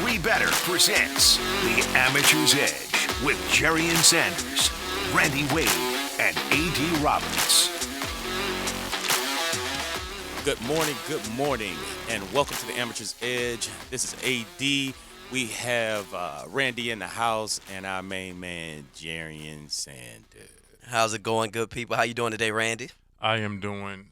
Three Better presents The Amateur's Edge with Jerrian Sanders, Randy Wade, and A.D. Roberts. Good morning, and welcome to The Amateur's Edge. This is A.D. We have Randy in the house and our main man, Jerrian Sanders. How's it going, good people? How you doing today, Randy? I am doing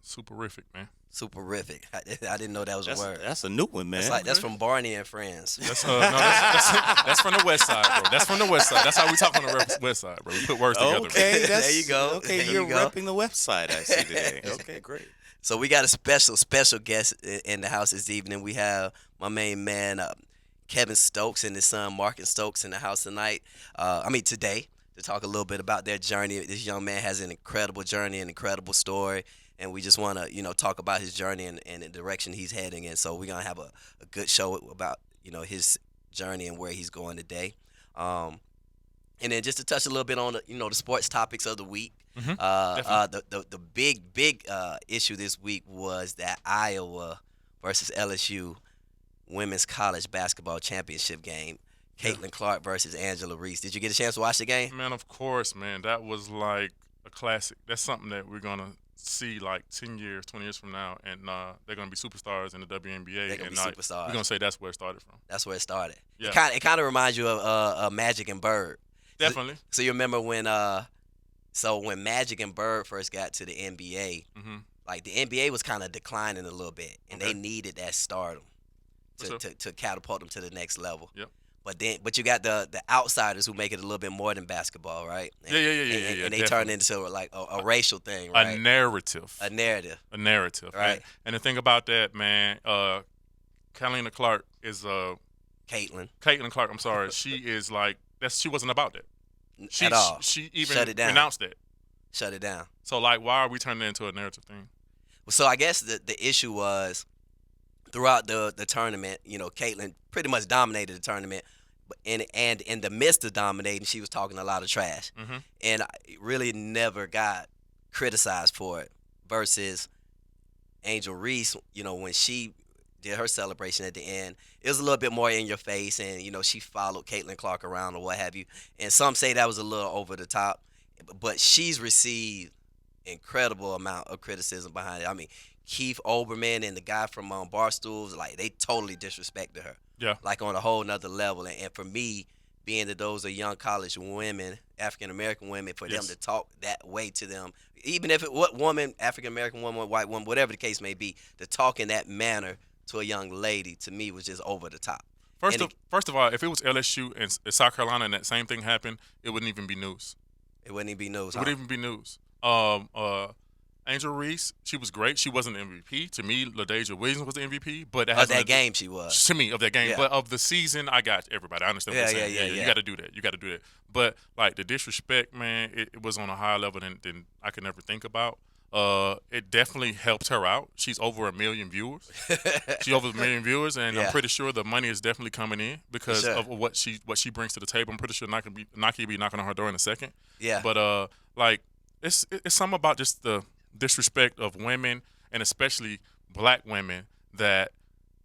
superific, man. Superific. I didn't know that was a word. That's a new one, man. That's from Barney and Friends. That's that's from the West Side, bro. That's from the West Side. That's how we talk on the West Side, bro. We put words together. Okay, there you go. Okay, There you're you go. repping the website, I see today. Okay, great. So we got a special guest in the house this evening. We have my main man, Kevin Stokes, and his son, Marcus Stokes, in the house tonight. Today, to talk a little bit about their journey. This young man has an incredible journey, an incredible story. And we just want to, talk about his journey and the direction he's heading in. So we're going to have a good show about, his journey and where he's going today. And then just to touch a little bit on, the sports topics of the week. The big issue this week was that Iowa versus LSU women's college basketball championship game. Caitlin Clark versus Angela Reese. Did you get a chance to watch the game? Man, of course, man. That was like a classic. That's something that we're going to see like 10 years, 20 years from now, and they're going to be superstars in the WNBA. They're going to be superstars. We're going to say that's where it started from. That's where it started. Yeah. It kind of reminds you of Magic and Bird. Definitely. So you remember when Magic and Bird first got to the NBA, like the NBA was kind of declining a little bit, and they needed that stardom to catapult them to the next level. Yep. But you got the outsiders who make it a little bit more than basketball, right? And, And they turn into like a racial thing, right? A narrative. A narrative. Right. And the thing about that, man, Caitlin Clark is Caitlin Clark. I'm sorry. She is like she wasn't about that. At all. She even Shut it down. renounced that. Shut it down. So like, why are we turning it into a narrative thing? So I guess the issue was throughout the tournament, Caitlin pretty much dominated the tournament. And in the midst of dominating, she was talking a lot of trash, and I really never got criticized for it. Versus Angel Reese, when she did her celebration at the end, it was a little bit more in your face, and she followed Caitlin Clark around or what have you. And some say that was a little over the top, but she's received incredible amount of criticism behind it. I mean, Keith Olbermann and the guy from Barstools, like they totally disrespected her. Yeah. Like on a whole nother level. And for me, being that those are young college women, African-American women, for them to talk that way to them, even if what woman, African-American woman, white woman, whatever the case may be, to talk in that manner to a young lady, to me, was just over the top. First of all, if it was LSU and South Carolina and that same thing happened, it wouldn't even be news. It wouldn't even be news. It wouldn't even be news. Angel Reese, she was great. She wasn't the MVP. To me, LaDasia Williams was the MVP. But of that game, she was. To me, of that game. Yeah. But of the season, I got everybody. I understand what you're saying. You got to do that. You got to do that. But, like, the disrespect, man, it was on a higher level than I could never think about. It definitely helped her out. She's over 1 million viewers. She's over 1 million viewers, and I'm pretty sure the money is definitely coming in because of what she brings to the table. I'm pretty sure Nike will be knocking on her door in a second. Yeah. But, it's something about just the disrespect of women and especially black women that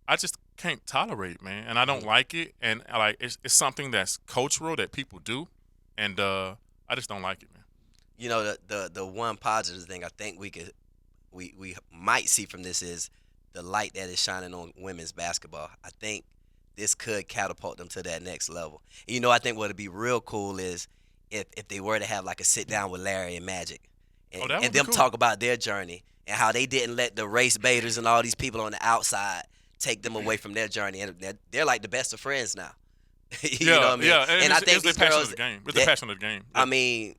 I just can't tolerate, man, and I don't like it, and like it's something that's cultural that people do, and I just don't like it, man. The one positive thing I think we might see from this is the light that is shining on women's basketball. I think this could catapult them to that next level. And, I think what would be real cool is if they were to have like a sit down with Larry and Magic. And them talk about their journey and how they didn't let the race baiters and all these people on the outside take them away from their journey. And they're like the best of friends now. You know what I mean? Yeah, and I think it's the passion of the game. It's the passion of the game. I mean,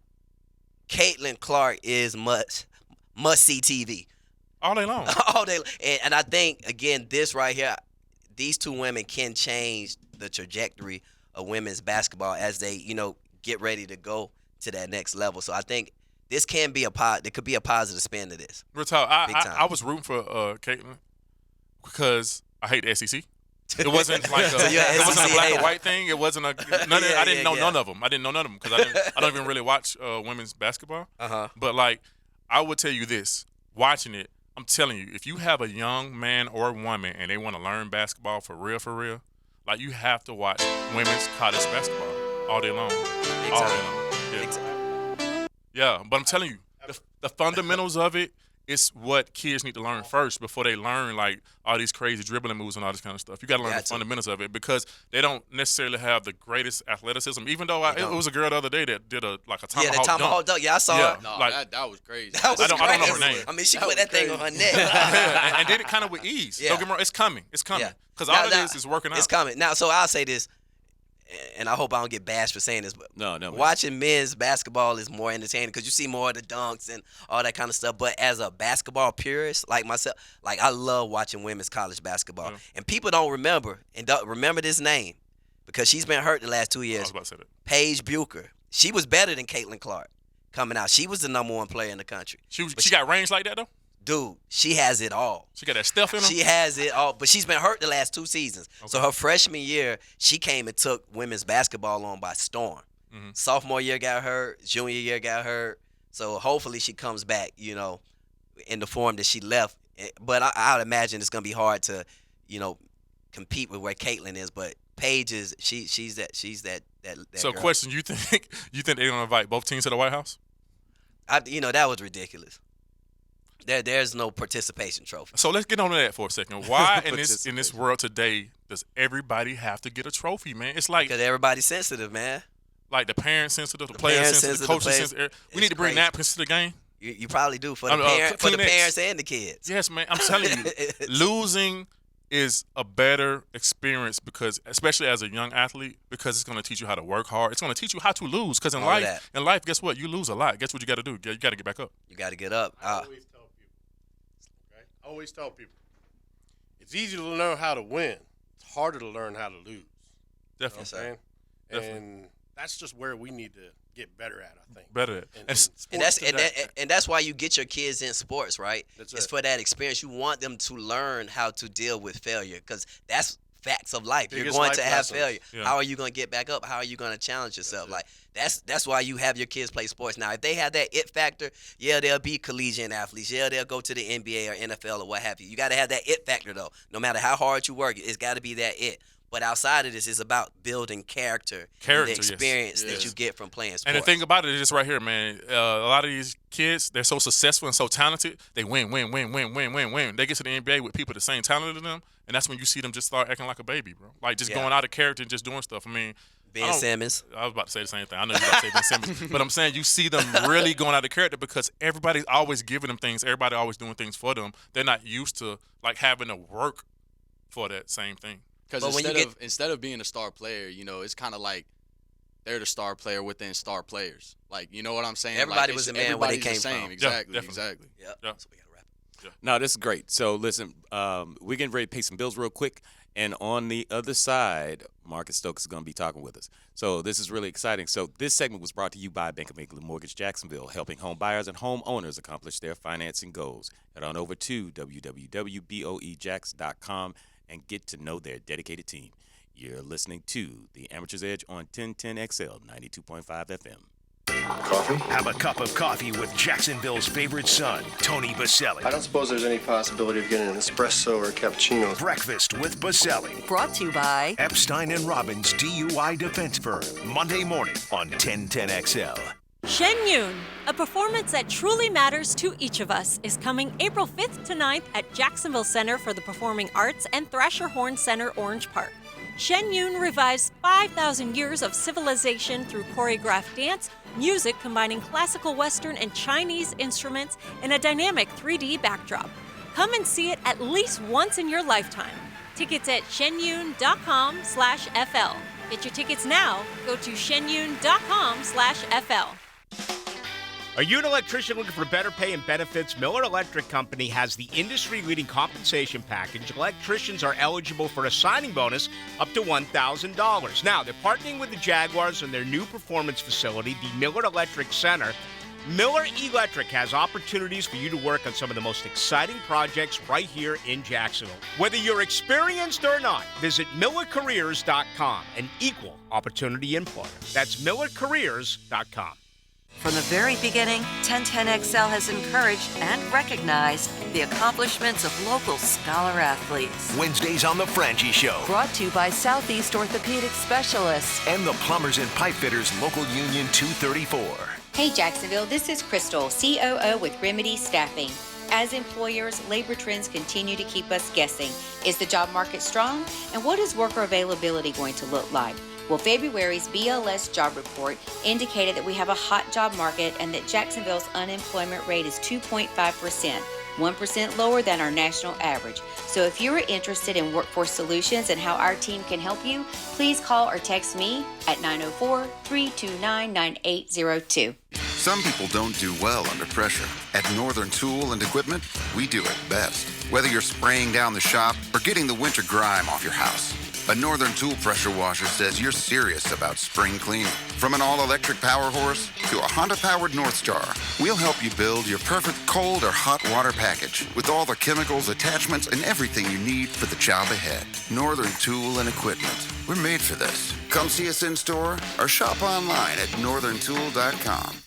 Caitlin Clark is must-see TV. All day long. All day. And I think, again, this right here, these two women can change the trajectory of women's basketball as they, get ready to go to that next level. So I think this can be there could be a positive spin to this. Real talk, I was rooting for Caitlin because I hate the SEC. It wasn't like it wasn't a black or white thing. It wasn't I didn't know none of them. I didn't know none of them because I don't even really watch women's basketball. But like I would tell you this, watching it, I'm telling you, if you have a young man or woman and they want to learn basketball for real, Like, you have to watch women's college basketball all day long. All day long. Yeah. Exactly. Yeah, but I'm telling you, the fundamentals of it is what kids need to learn first before they learn, like, all these crazy dribbling moves and all this kind of stuff. You got to learn the fundamentals of it because they don't necessarily have the greatest athleticism. Even though it was a girl the other day that did a tomahawk dunk. Yeah, I saw yeah, it. No, like, that was crazy. That was I don't know her name. I mean, she put that thing on her neck. Yeah, and did it kind of with ease. Yeah. Don't get me wrong, it's coming. It's coming. Yeah. Because all it is working out. It's coming. Now, so I'll say this, and I hope I don't get bashed for saying this, but No, watching men's basketball is more entertaining because you see more of the dunks and all that kind of stuff. But as a basketball purist like myself, like, I love watching women's college basketball. Yeah. And people don't remember this name because she's been hurt the last 2 years. I was about to say that. Paige Bucher. She was better than Caitlin Clark coming out. She was the number one player in the country. She got range like that, though? Dude, she has it all. She got that stuff in her? She has it all, but she's been hurt the last 2 seasons. Okay. So her freshman year, she came and took women's basketball on by storm. Mm-hmm. Sophomore year got hurt. Junior year got hurt. So hopefully she comes back, in the form that she left. But I would imagine it's going to be hard to, compete with where Caitlin is. But Paige is she's that So, girl. question: you think they're gonna invite both teams to the White House? That was ridiculous. There's no participation trophy. So let's get on to that for a second. Why in this world today does everybody have to get a trophy, man? It's like Because everybody's sensitive, man. Like the parents sensitive, the players sensitive, the coaches sensitive. We need to bring napkins to the game. You probably do for the parents and the kids. Yes, man. I'm telling you, losing is a better experience because, especially as a young athlete, because it's going to teach you how to work hard. It's going to teach you how to lose. Because in life, guess what? You lose a lot. Guess what you got to do? You got to get back up. You got to get up. I always tell people, it's easy to learn how to win. It's harder to learn how to lose. Definitely. You know what I'm saying? Definitely. And that's just where we need to get better at, I think. Better at. And that's why you get your kids in sports, right? It's for that experience. You want them to learn how to deal with failure because that's facts of life. You're going to have failure. Yeah. How are you going to get back up? How are you going to challenge yourself? Like that's why you have your kids play sports. Now, if they have that it factor, yeah, they'll be collegiate athletes. Yeah, they'll go to the NBA or NFL or what have you. You got to have that it factor though. No matter how hard you work, it's got to be that it. But outside of this, it's about building character and the experience that you get from playing sports. And the thing about it is right here, man. A lot of these kids, they're so successful and so talented. They win. They get to the NBA with people the same talent as them, and that's when you see them just start acting like a baby, bro. Like just going out of character and just doing stuff. I mean, Ben Simmons. I was about to say the same thing. I know you about to say Ben Simmons, but I'm saying you see them really going out of character because everybody's always giving them things. Everybody always doing things for them. They're not used to like having to work for that same thing. Because instead of being a star player, it's kind of like they're the star player within star players. Like, you know what I'm saying? Everybody was a man where they came from. Exactly, Yeah, exactly. Yep. Yeah. So we got to wrap it. No, this is great. So listen, we're getting ready to pay some bills real quick. And on the other side, Marcus Stokes is going to be talking with us. So this is really exciting. So this segment was brought to you by Bank of England Mortgage Jacksonville, helping home buyers and homeowners accomplish their financing goals. Head on over to www.boejax.com and get to know their dedicated team. You're listening to The Amateur's Edge on 1010XL 92.5 FM. Coffee? Have a cup of coffee with Jacksonville's favorite son, Tony Baselli. I don't suppose there's any possibility of getting an espresso or a cappuccino. Breakfast with Baselli. Brought to you by Epstein and Robbins DUI defense firm. Monday morning on 1010XL. Shen Yun, a performance that truly matters to each of us, is coming April 5th to 9th at Jacksonville Center for the Performing Arts and Thrasher Horn Center, Orange Park. Shen Yun revives 5,000 years of civilization through choreographed dance, music combining classical Western and Chinese instruments, and a dynamic 3D backdrop. Come and see it at least once in your lifetime. Tickets at shenyun.com/FL. Get your tickets now. Go to shenyun.com/FL. Are you an electrician looking for better pay and benefits? Miller Electric Company has the industry-leading compensation package. Electricians are eligible for a signing bonus up to $1,000. Now, they're partnering with the Jaguars in their new performance facility, the Miller Electric Center. Miller Electric has opportunities for you to work on some of the most exciting projects right here in Jacksonville. Whether you're experienced or not, visit MillerCareers.com, an equal opportunity employer. That's MillerCareers.com. From the very beginning, 1010XL has encouraged and recognized the accomplishments of local scholar athletes. Wednesdays on The Franchi Show. Brought to you by Southeast Orthopedic Specialists. And the Plumbers and Pipe Fitters Local Union 234. Hey Jacksonville, this is Crystal, COO with Remedy Staffing. As employers, labor trends continue to keep us guessing. Is the job market strong? And what is worker availability going to look like? Well, February's BLS job report indicated that we have a hot job market and that Jacksonville's unemployment rate is 2.5%, 1% lower than our national average. So if you're interested in workforce solutions and how our team can help you, please call or text me at 904-329-9802. Some people don't do well under pressure. At Northern Tool and Equipment, we do it best. Whether you're spraying down the shop or getting the winter grime off your house, a Northern Tool pressure washer says you're serious about spring cleaning. From an all-electric power horse to a Honda-powered North Star, we'll help you build your perfect cold or hot water package with all the chemicals, attachments, and everything you need for the job ahead. Northern Tool and Equipment. We're made for this. Come see us in store or shop online at northerntool.com.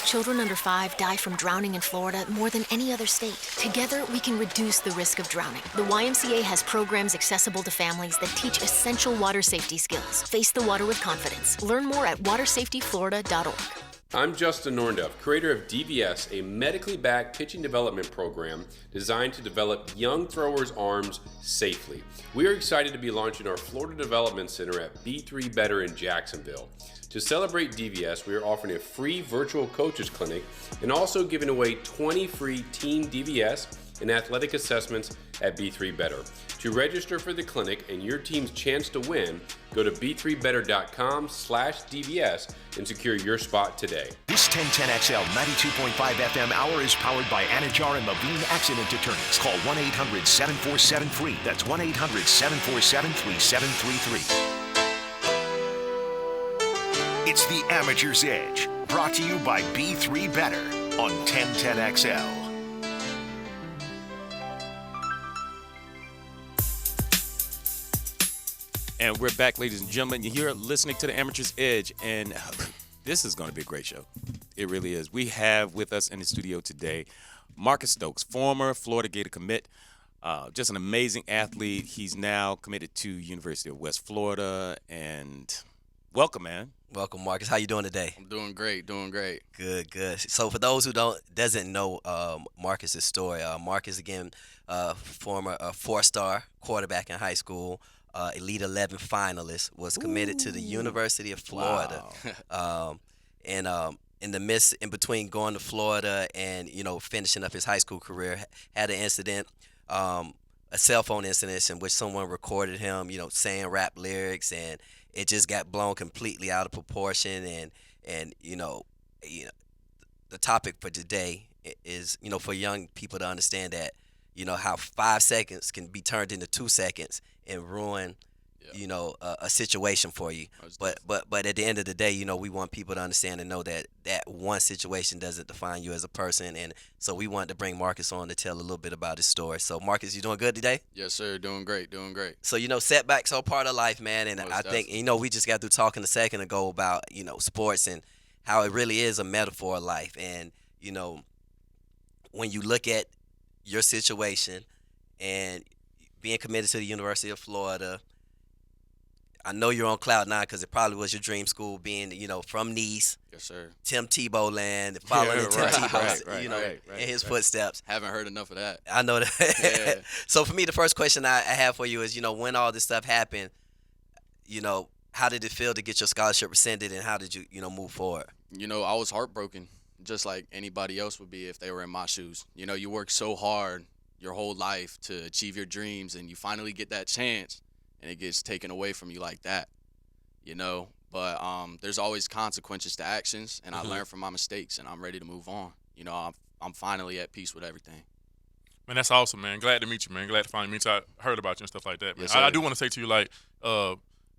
Children under 5 die from drowning in Florida more than any other state. Together, we can reduce the risk of drowning. The YMCA has programs accessible to families that teach essential water safety skills. Face the water with confidence. Learn more at watersafetyflorida.org. I'm Justin Nornduff, creator of DVS, a medically backed pitching development program designed to develop young throwers' arms safely. We are excited to be launching our Florida Development Center at B3 Better in Jacksonville. To celebrate DVS, we are offering a free virtual coaches clinic and also giving away 20 free teen DVS and athletic assessments at B3 Better. To register for the clinic and your team's chance to win, go to b3better.com/DVS and secure your spot today. This 1010XL 92.5 FM hour is powered by Anajar and Levine Accident Attorneys. Call 1-800-747-FREE. That's 1-800-747-3733. It's the Amateur's Edge, brought to you by B3 Better on 1010XL. And we're back, ladies and gentlemen. You're listening to the Amateur's Edge, and this is going to be a great show. It really is. We have with us in the studio today Marcus Stokes, former Florida Gator commit, just an amazing athlete. He's now committed to University of West Florida, and welcome, man. Welcome, Marcus. How you doing today? I'm doing great, Good. So for those who doesn't know Marcus's story, Marcus, again, former 4-star quarterback in high school, Elite 11 finalist, was committed to the University of Florida. Wow. And in between going to Florida and, finishing up his high school career, had an incident, a cell phone incident in which someone recorded him, saying rap lyrics, and it just got blown completely out of proportion. And the topic for today is, for young people to understand that, how 5 seconds can be turned into 2 seconds and ruin, a situation for you. But at the end of the day, we want people to understand and know that one situation doesn't define you as a person. And so we wanted to bring Marcus on to tell a little bit about his story. So Marcus, you doing good today? Yes, sir. Doing great. So, setbacks are part of life, man. And I think, we just got through talking a second ago about, sports and how it really is a metaphor of life. And, when you look at your situation and being committed to the University of Florida, I know you're on cloud nine because it probably was your dream school, being, from Nice. Yes, sir. Tim Tebow land, following Tim Tebow, in his footsteps. Haven't heard enough of that. I know that. Yeah. So for me, the first question I have for you is, when all this stuff happened, how did it feel to get your scholarship rescinded, and how did you, move forward? I was heartbroken, just like anybody else would be if they were in my shoes. You work so hard your whole life to achieve your dreams, and you finally get that chance, and it gets taken away from you like that, But there's always consequences to actions, and I learned from my mistakes, and I'm ready to move on. I'm finally at peace with everything. Man, that's awesome, man. Glad to meet you, man. Glad to finally meet you. I heard about you and stuff like that, man. Yes, I do want to say to you,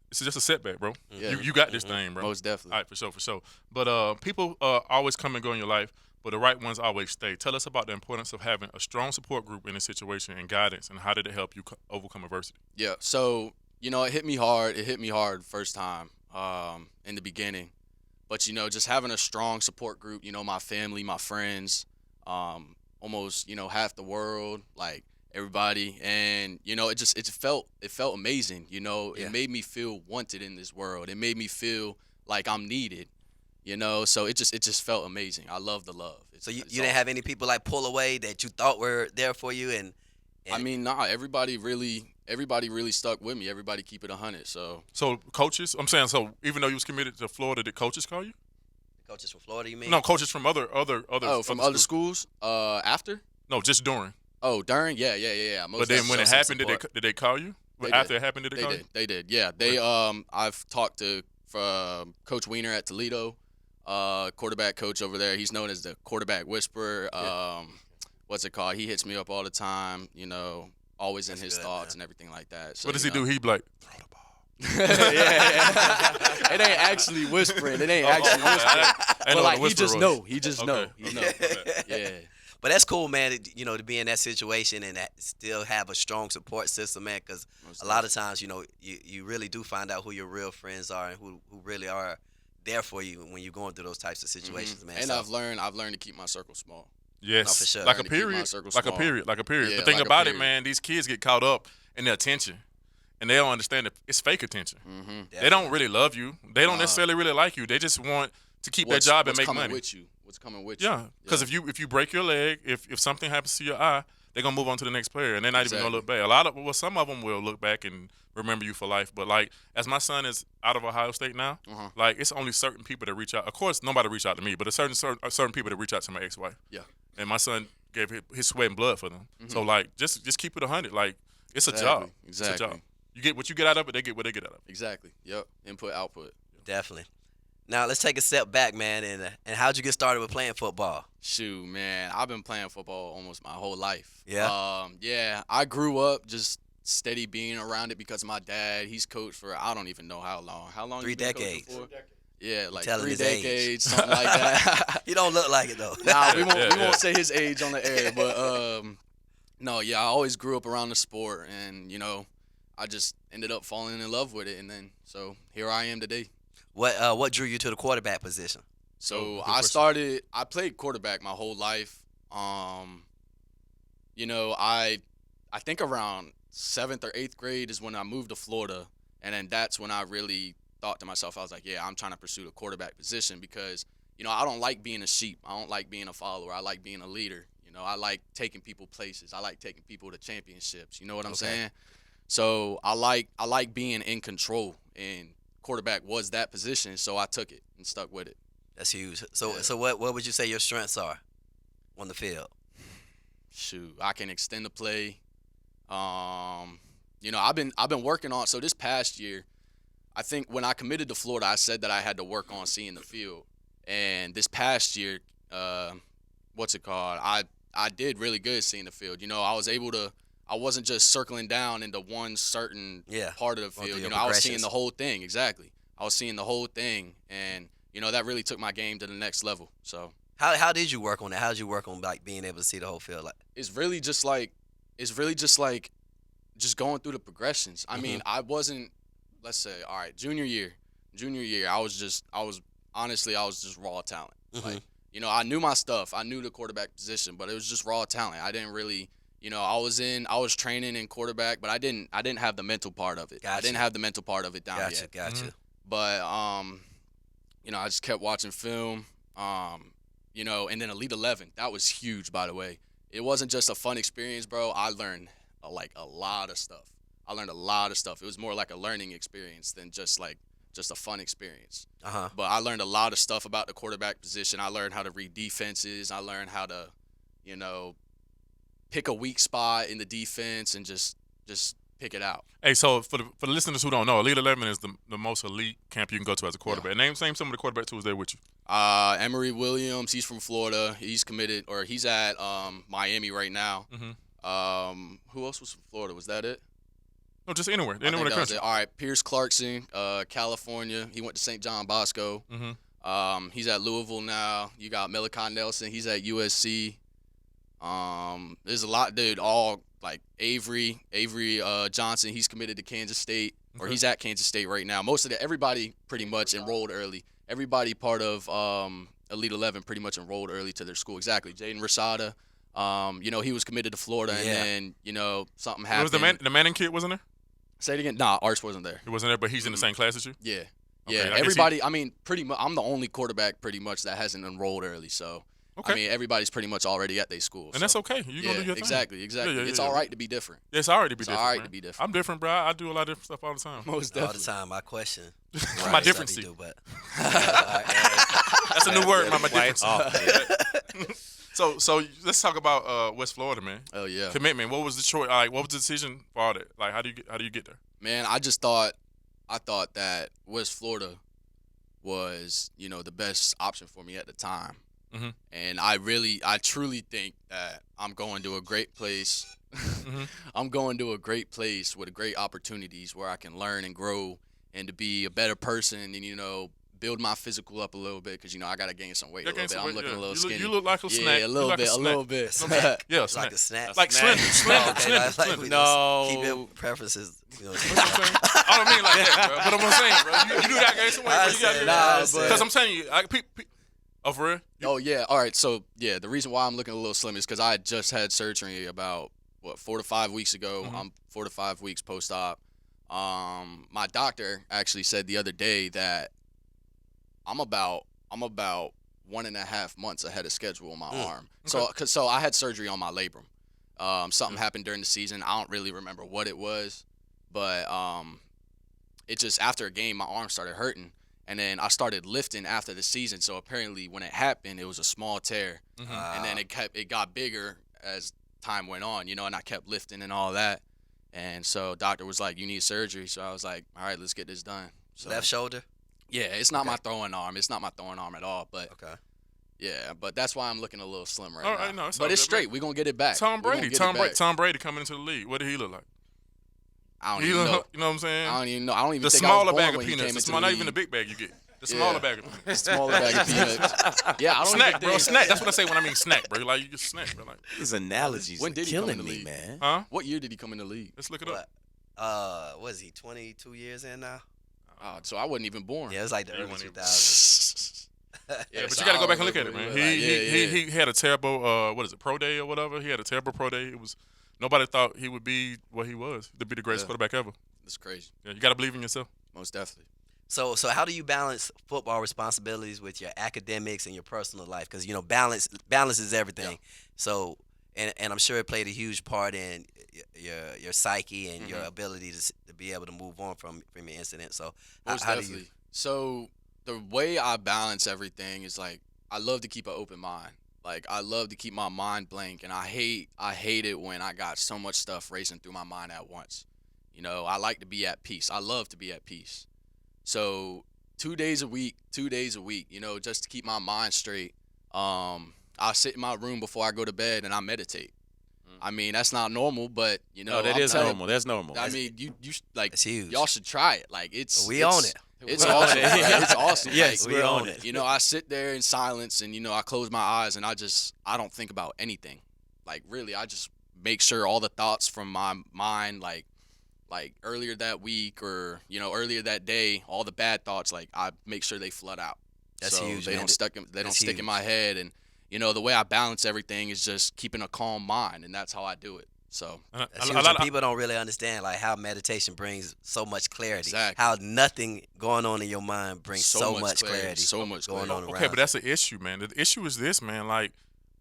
this is just a setback, bro. Yeah. You got this thing, bro. Most definitely. All right, for sure. But people always come and go in your life, but the right ones always stay. Tell us about the importance of having a strong support group in this situation and guidance, and how did it help you overcome adversity? Yeah, so, it hit me hard. It hit me hard first time in the beginning. But, you know, just having a strong support group, you know, my family, my friends, almost, you know, half the world, like everybody. And, you know, it felt amazing. You know, it made me feel wanted in this world. It made me feel like I'm needed, you know. So it just felt amazing. I love the love. So you didn't have any people like pull away that you thought were there for you? And I mean, nah, everybody really stuck with me. Everybody keep it 100. So coaches, I'm saying, so even though you was committed to Florida, did coaches call you? Coaches from Florida, you mean? No, coaches from other. Oh, from other schools? After? No, just during. Oh, during? Yeah. But then when it happened, did they call you? After it happened, did they call you? They did. Yeah. They I've talked to Coach Wiener at Toledo, quarterback coach over there. He's known as the quarterback whisperer. What's it called? He hits me up all the time, you know, always in his thoughts and everything like that. So, what does he do? He be like, throw the ball. It ain't actually whispering. But like he just know. He just know. He know. Yeah. But that's cool, man, you know, to be in that situation and still have a strong support system, man, because a lot of times, you know, you really do find out who your real friends are and who really are there for you when you're going through those types of situations, man. And so, I've learned to keep my circle small. Yes, no, for sure. like a period. Yeah, the thing about it, man, these kids get caught up in their attention, and they don't understand that it's fake attention. They don't really love you. They don't necessarily really like you. They just want to keep their job and make money. What's coming with you? Yeah, because if you break your leg, if something happens to your eye, they're gonna move on to the next player, and they're not even gonna look back. Some of them will look back and remember you for life. But like, as my son is out of Ohio State now, like it's only certain people that reach out. Of course, nobody reach out to me, but certain people that reach out to my ex-wife. Yeah. And my son gave his sweat and blood for them. So like, just keep it 100. Like, it's a job. Exactly. It's a job. You get what you get out of it. They get what they get out of it. Exactly. Yep. Input, output. Definitely. Now let's take a step back, man. And how'd you get started with playing football? Shoot, man, I've been playing football almost my whole life. Yeah. Yeah. I grew up just steady being around it because of my dad. He's coached for I don't even know how long. How long? 3 decades. Yeah, like Telling 3 his decades, age. something like that. You don't look like it though. Nah, we won't say his age on the air, but no, yeah, I always grew up around the sport, and you know, I just ended up falling in love with it, and then so here I am today. What drew you to the quarterback position? So I played quarterback my whole life. You know, I think around 7th or 8th grade is when I moved to Florida, and then that's when I really thought to myself, I was like, yeah, I'm trying to pursue the quarterback position because, you know, I don't like being a sheep. I don't like being a follower. I like being a leader. You know, I like taking people places. I like taking people to championships. You know what I'm saying? So I like being in control, and quarterback was that position, so I took it and stuck with it. That's huge. So what would you say your strengths are on the field? Shoot, I can extend the play. You know, I've been working on. So this past year, I think when I committed to Florida, I said that I had to work on seeing the field. And this past year, what's it called? I did really good seeing the field. You know, I wasn't just circling down into one certain part of the field. You know, I was seeing the whole thing. Exactly. I was seeing the whole thing, and you know that really took my game to the next level. So how did you work on that? How did you work on like being able to see the whole field? Like it's really just going through the progressions. I mean, I wasn't. Let's say, all right, junior year, I was just raw talent. Like, you know, I knew my stuff. I knew the quarterback position, but it was just raw talent. I didn't really, you know, I was training in quarterback, but I didn't have the mental part of it. Gotcha. I didn't have the mental part of it down yet. Gotcha. But you know, I just kept watching film. You know, and then Elite 11, that was huge, by the way. It wasn't just a fun experience, bro. I learned a lot of stuff. It was more like a learning experience than just a fun experience. But I learned a lot of stuff about the quarterback position. I learned how to read defenses. I learned how to, you know, pick a weak spot in the defense and just pick it out. Hey, so for the listeners who don't know, Elite 11 is the most elite camp you can go to as a quarterback. Name some of the quarterbacks who was there with you. Emory Williams, he's from Florida. He's committed, or he's at Miami right now. Who else was from Florida? Was that it? No, just anywhere in the country. All right, Pierce Clarkson, California. He went to St. John Bosco. He's at Louisville now. You got Malachi Nelson. He's at USC. There's a lot, dude. All like Avery Johnson. He's committed to Kansas State, or he's at Kansas State right now. Everybody pretty much enrolled early. everybody part of Elite 11 pretty much enrolled early to their school. Exactly. Jaden Rashada, he was committed to Florida, and then, something happened. Was the Manning kid wasn't there? Say it again. Nah, Arch wasn't there. He wasn't there, but he's in the same class as you? Yeah. Okay, Yeah, everybody, pretty much, I'm the only quarterback pretty much that hasn't enrolled early, so. Okay. Everybody's pretty much already at their school. And that's okay. You're going to do your thing. Exactly. It's all right to be different. It's all right to be different. It's all right to be different. I'm different, bro. I do a lot of different stuff all the time. Most definitely. All the time. My question. My difference. That's a new word, my difference. So let's talk about West Florida, man. Oh yeah. Commitment. What was the choice? Like, what was the decision for all that? Like, how do you get there? Man, I thought that West Florida was, the best option for me at the time. Mm-hmm. And I truly think that I'm going to a great place. Mm-hmm. I'm going to a great place with great opportunities where I can learn and grow and to be a better person and, build my physical up a little bit because, I got to gain some weight a little bit. I'm looking a little skinny. You look like a snack. Yeah, a little bit. Yeah, like a snack. Like slender. No. Keep your preferences. I don't mean like that, bro. But I'm saying, bro, you do that gain some weight. Because I'm telling you, oh, for real? Oh, yeah. All right. So, yeah, the reason why I'm looking a little slim is because I had just had surgery about, 4 to 5 weeks ago. Mm-hmm. I'm 4 to 5 weeks post-op. My doctor actually said the other day that I'm about 1.5 months ahead of schedule on my arm. Okay. So I had surgery on my labrum. Something happened during the season. I don't really remember what it was, but it just after a game my arm started hurting, and then I started lifting after the season. So apparently when it happened, it was a small tear, and then it got bigger as time went on, and I kept lifting and all that. And so doctor was like, "You need surgery." So I was like, "All right, let's get this done." So, left shoulder? Yeah, it's not my throwing arm. It's not my throwing arm at all. But yeah, but that's why I'm looking a little slim now. No, but it's straight. We're gonna get it back. Tom Brady coming into the league. What did he look like? I don't even know. You know what I'm saying? I don't even know. I don't even the think smaller I was bag born of when peanuts. he Not even the big bag you get. The smaller bag of peanuts. Smaller bag of peanuts. Yeah, I don't snack, bro. Snack. That's what I say when I mean snack, bro. Like you just snack, bro. Like these analogies when did he come in the league, man? Huh? What year did he come in the league? Let's look it up. What is he? 22 years in now? So I wasn't even born. Yeah, it was like the early 2000s. Yeah, but you got to go back and look at it, man. He had a terrible pro day or whatever. He had a terrible pro day. It was nobody thought he would be what he was. To be the greatest quarterback ever. That's crazy. Yeah, you got to believe in yourself. Most definitely. So how do you balance football responsibilities with your academics and your personal life? Because balance is everything. Yeah. So and I'm sure it played a huge part in your psyche and your ability to be able to move on from your incident. So how do you? So the way I balance everything is like I love to keep an open mind. Like I love to keep my mind blank, and I hate it when I got so much stuff racing through my mind at once. I like to be at peace. I love to be at peace. So 2 days a week, just to keep my mind straight. I'll sit in my room before I go to bed and I meditate. I mean, that's not normal, but that is normal. That's normal. I mean, you like it's huge. Y'all should try it. Like we own it. It's awesome. It's awesome. Yes, like, we own it. I sit there in silence and I close my eyes and I don't think about anything. Like really, I just make sure all the thoughts from my mind, like earlier that week or earlier that day, all the bad thoughts, like I make sure they flood out. That's huge. They don't stick in my head. And the way I balance everything is just keeping a calm mind, and that's how I do it. So a lot of people don't really understand like how meditation brings so much clarity. Exactly. How nothing going on in your mind brings so much clarity. So much going on around. Okay, but that's the issue, man. The issue is this, man. Like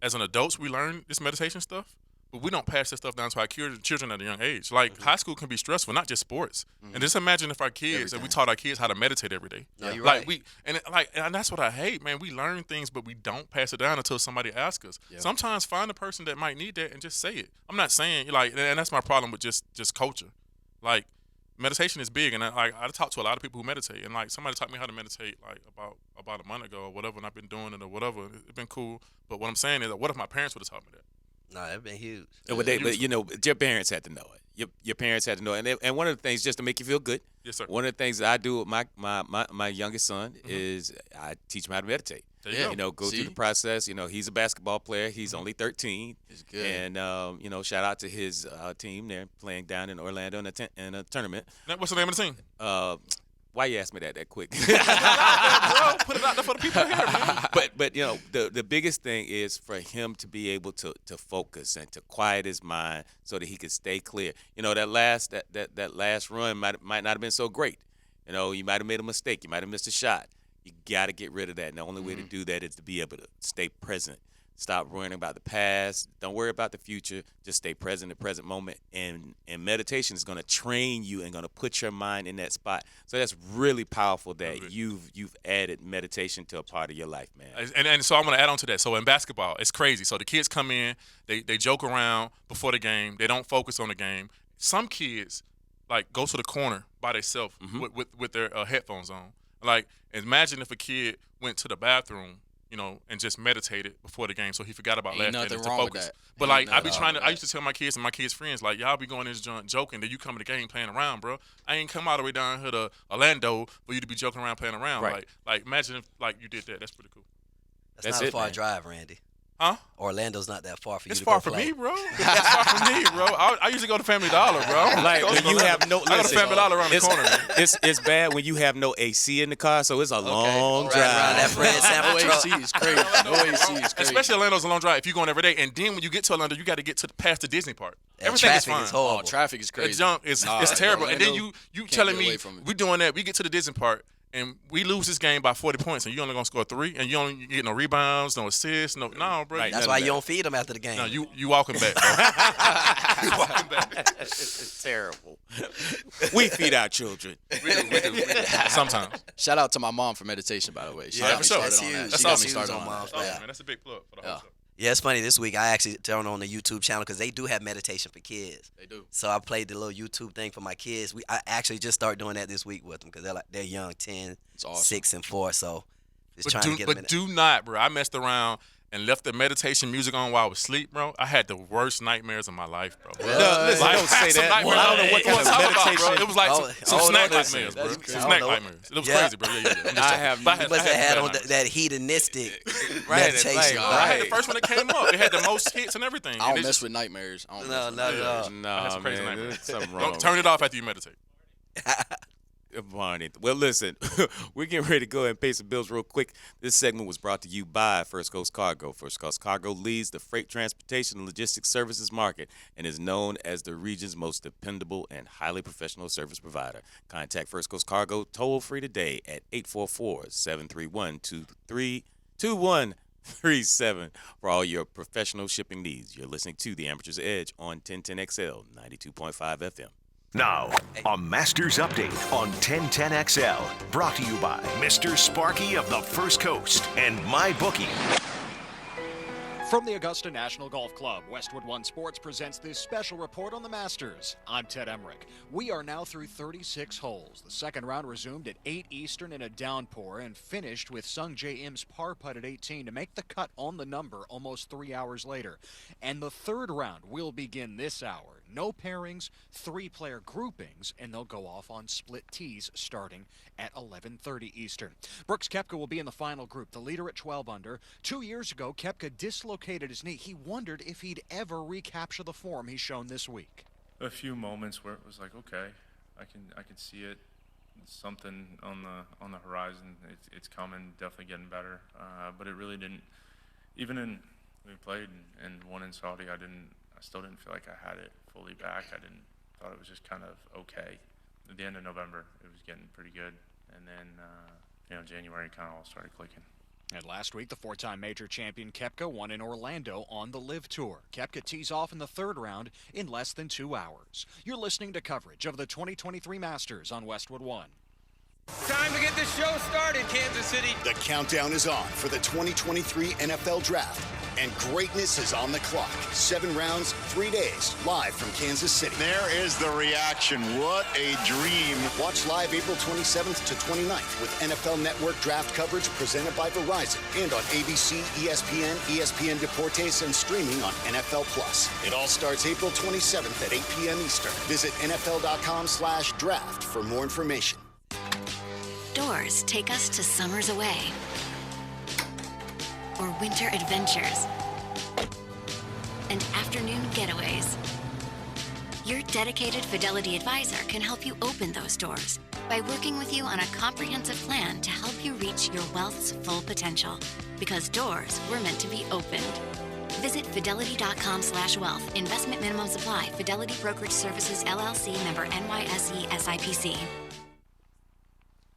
as an adults, we learn this meditation stuff, but we don't pass this stuff down to our children at a young age. Like high school can be stressful, not just sports. And just imagine if our kids, and we taught our kids how to meditate every day. No, you're like right. And that's what I hate, man. We learn things, but we don't pass it down until somebody asks us. Yeah. Sometimes find a person that might need that and just say it. I'm not saying and that's my problem with just culture. Like meditation is big, and I talk to a lot of people who meditate, and like somebody taught me how to meditate like about a month ago or whatever, and I've been doing it or whatever. It's been cool. But what I'm saying is, what if my parents would have taught me that? No, that'd been huge. But your parents had to know it. Your parents had to know it. And one of the things, just to make you feel good, yes, sir. One of the things that I do with my youngest son is I teach him how to meditate. There you go. Go through the process. He's a basketball player. He's only 13. He's good. And shout out to his team. They're playing down in Orlando in a tournament. What's the name of the team? Why you ask me that quick? Put it out there for the people here, man. But you know, the biggest thing is for him to be able to focus and to quiet his mind so that he can stay clear. You know, that last run might not have been so great. You know, you might have made a mistake. You might have missed a shot. You got to get rid of that. And the only way to do that is to be able to stay present. Stop worrying about the past. Don't worry about the future. Just stay present in the present moment. And meditation is going to train you and going to put your mind in that spot. So that's really powerful that you've added meditation to a part of your life, man. And so I'm going to add on to that. So in basketball, it's crazy. So the kids come in, they joke around before the game. They don't focus on the game. Some kids, like, go to the corner by themselves with their headphones on. Like, imagine if a kid went to the bathroom, you know, and just meditated before the game, so he forgot about last night to focus. But like, I used to tell my kids and my kids' friends, like, y'all be going in this joint joking, then you come to the game playing around, bro. I ain't come all the way down here to Orlando for you to be joking around playing around. Right. Like imagine if like you did that. That's pretty cool. That's not a far drive, Randy. Huh? Orlando's not that far for you it's to far go for play. me, bro. It's far for me, bro. I usually go to Family Dollar, bro. Like when you have no, I go to Family Dollar around the corner. Man. It's bad when you have no AC in the car, so it's a long drive. Around that bread sandwich truck. AC is crazy. No AC is crazy. Especially Orlando's a long drive if you're going every day. And then when you get to Orlando, you got to get past the Disney part. And Everything is traffic fine. is horrible. Traffic is crazy. The junk is it's terrible. And then you telling me we doing that. We get to the Disney part. And we lose this game by 40 points, and you only gonna score 3, and you only get no rebounds, no assists, no, bro. Right, that's why you don't feed them after the game. No, you walking back, bro. You walking back. It's terrible. We feed our children. We do. Sometimes. Shout out to my mom for meditation, by the way. She got me that's started on huge. that. She got me started on that. Man, that's a big plug for the whole show. Yeah, it's funny. This week I actually turned on the YouTube channel because they do have meditation for kids. They do. So I played the little YouTube thing for my kids. I actually just started doing that this week with them because they're young, 10, awesome. 6, and 4. So just trying to get them in. But do not, bro. I messed around and left the meditation music on while I was asleep, bro. I had the worst nightmares of my life, bro. No, listen, don't say that. Well, I don't know what kind of meditation. About, it was like some snack nightmares, bro. Some snack nightmares. It was crazy, bro. Yeah. I have. You must have had on that hedonistic meditation. I had the first one that came up. It had the most hits and everything. I don't mess with nightmares. No. I had some crazy man, nightmares. Something wrong. Don't turn it off after you meditate. Well, listen, we're getting ready to go ahead and pay some bills real quick. This segment was brought to you by First Coast Cargo. First Coast Cargo leads the freight transportation and logistics services market and is known as the region's most dependable and highly professional service provider. Contact First Coast Cargo toll-free today at 844-731-2137 for all your professional shipping needs. You're listening to The Amateur's Edge on 1010XL 92.5 FM. Now, a Masters update on 1010XL, brought to you by Mr. Sparky of the First Coast and MyBookie. From the Augusta National Golf Club, Westwood One Sports presents this special report on the Masters. I'm Ted Emmerich. We are now through 36 holes. The second round resumed at 8 Eastern in a downpour and finished with Sung Jae Im's par putt at 18 to make the cut on the number almost 3 hours later. And the third round will begin this hour. No pairings, 3-player groupings, and they'll go off on split tees starting at 11:30 Eastern. Brooks Koepka will be in the final group, the leader at 12 under. 2 years ago, Koepka dislocated his knee. He wondered if he'd ever recapture the form he's shown this week. A few moments where it was like, okay, I can see it. Something on the horizon. It's coming, definitely getting better. But it really didn't. Even in we played and won in Saudi, I still didn't feel like I had it fully back. Thought it was just kind of okay. At the end of November, it was getting pretty good. And then, January kind of all started clicking. And last week, the 4-time major champion Koepka won in Orlando on the LIV Tour. Koepka tees off in the third round in less than 2 hours. You're listening to coverage of the 2023 Masters on Westwood One. Time to get this show started, Kansas City. The countdown is on for the 2023 NFL Draft, and greatness is on the clock. 7 rounds, 3 days, live from Kansas City. There is the reaction. What a dream. Watch live April 27th to 29th with NFL Network draft coverage presented by Verizon and on ABC, ESPN, ESPN Deportes, and streaming on NFL Plus. It all starts April 27th at 8 p.m. Eastern. Visit NFL.com/draft for more information. Doors take us to summers away or winter adventures and afternoon getaways. Your dedicated Fidelity advisor can help you open those doors by working with you on a comprehensive plan to help you reach your wealth's full potential. Because doors were meant to be opened. Visit fidelity.com/wealth. Investment minimum supply. Fidelity Brokerage Services, LLC, member NYSE SIPC.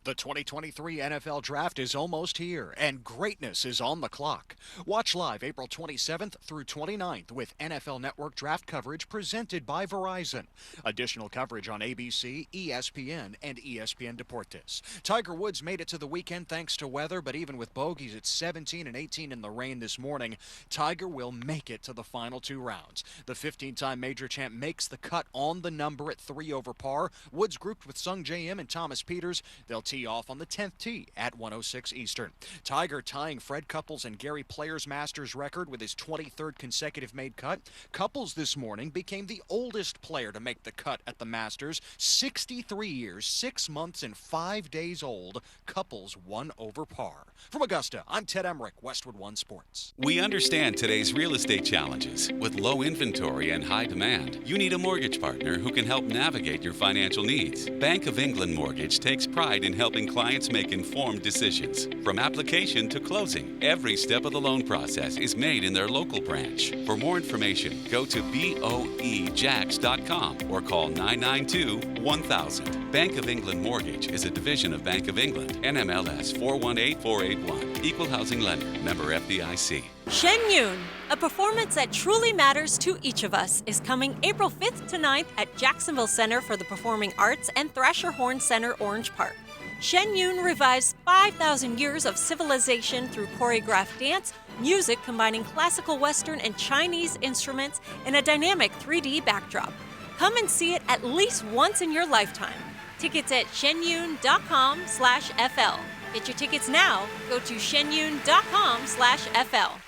The 2023 NFL Draft is almost here, and greatness is on the clock. Watch live April 27th through 29th with NFL Network draft coverage presented by Verizon. Additional coverage on ABC, ESPN, and ESPN Deportes. Tiger Woods made it to the weekend thanks to weather, but even with bogeys at 17 and 18 in the rain this morning, Tiger will make it to the final 2 rounds. The 15-time major champ makes the cut on the number at 3 over par. Woods grouped with Sung J M and Thomas Peters. They'll tee off on the 10th tee at 1:06 Eastern. Tiger tying Fred Couples and Gary Player's Masters record with his 23rd consecutive made cut. Couples this morning became the oldest player to make the cut at the Masters. 63 years, 6 months, and 5 days old. Couples 1 over par. From Augusta, I'm Ted Emmerich, Westwood One Sports. We understand today's real estate challenges. With low inventory and high demand, you need a mortgage partner who can help navigate your financial needs. Bank of England Mortgage takes pride in helping clients make informed decisions. From application to closing, every step of the loan process is made in their local branch. For more information, go to boejax.com or call 992-1000. Bank of England Mortgage is a division of Bank of England, NMLS 418481, Equal Housing Lender, member FDIC. Shen Yun, a performance that truly matters to each of us, is coming April 5th to 9th at Jacksonville Center for the Performing Arts and Thrasher Horn Center, Orange Park. Shen Yun revives 5,000 years of civilization through choreographed dance, music combining classical Western and Chinese instruments in a dynamic 3D backdrop. Come and see it at least once in your lifetime. Tickets at shenyun.com/FL. Get your tickets now. Go to shenyun.com/FL.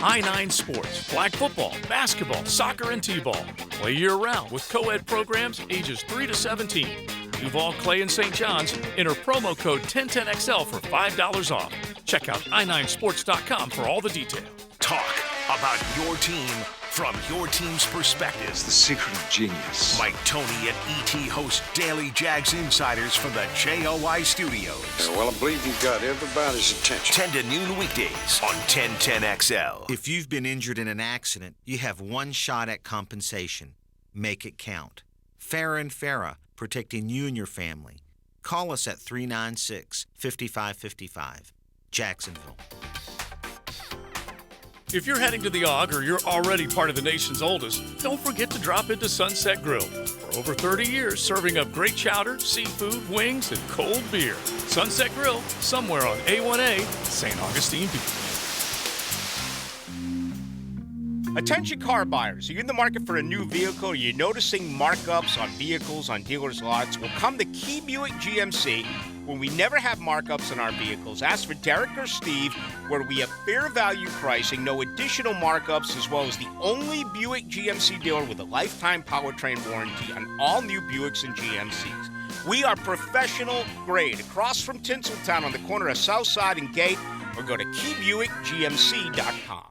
I-9 Sports, flag football, basketball, soccer, and t-ball. Play year-round with co-ed programs ages 3 to 17. Duval, Clay, and St. John's. Enter promo code 1010XL for $5 off. Check out i9sports.com for all the details. Talk about your team from your team's perspective. It's the secret of genius. Mike Tony and E.T. host Daily Jags Insiders from the JOI Studios. Well, I believe you've got everybody's attention. 10 to noon weekdays on 1010XL. If you've been injured in an accident, you have one shot at compensation. Make it count. Farah and Farah, protecting you and your family. Call us at 396-5555. Jacksonville. If you're heading to the Aug or you're already part of the nation's oldest, don't forget to drop into Sunset Grill. For over 30 years, serving up great chowder, seafood, wings, and cold beer. Sunset Grill, somewhere on A1A, St. Augustine Beach. Attention car buyers, are you in the market for a new vehicle? Are you noticing markups on vehicles on dealers' lots? Well, come to Key Buick GMC, when we never have markups on our vehicles. Ask for Derek or Steve, where we have fair value pricing, no additional markups, as well as the only Buick GMC dealer with a lifetime powertrain warranty on all new Buicks and GMCs. We are professional grade, across from Tinseltown on the corner of Southside and Gate, or go to keybuickgmc.com.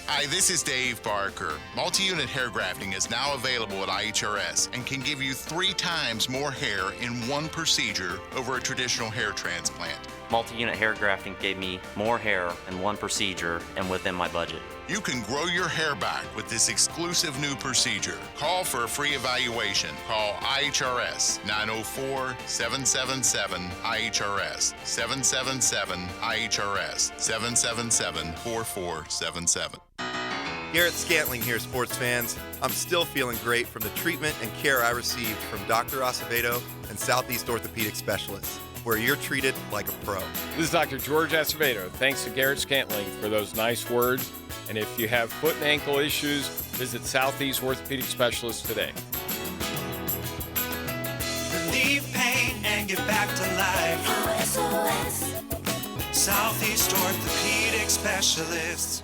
Hi, this is Dave Barker. Multi-unit hair grafting is now available at IHRS and can give you 3 times more hair in one procedure over a traditional hair transplant. Multi-unit hair grafting gave me more hair in one procedure and within my budget. You can grow your hair back with this exclusive new procedure. Call for a free evaluation. Call IHRS 904-777-IHRS 777-IHRS 777-4477. Garrett Scantling here, sports fans. I'm still feeling great from the treatment and care I received from Dr. Acevedo and Southeast Orthopedic Specialists, where you're treated like a pro. This is Dr. George Acevedo. Thanks to Garrett Scantling for those nice words. And if you have foot and ankle issues, visit Southeast Orthopedic Specialists today. Relieve pain and get back to life. SOS. Southeast Orthopedic Specialists.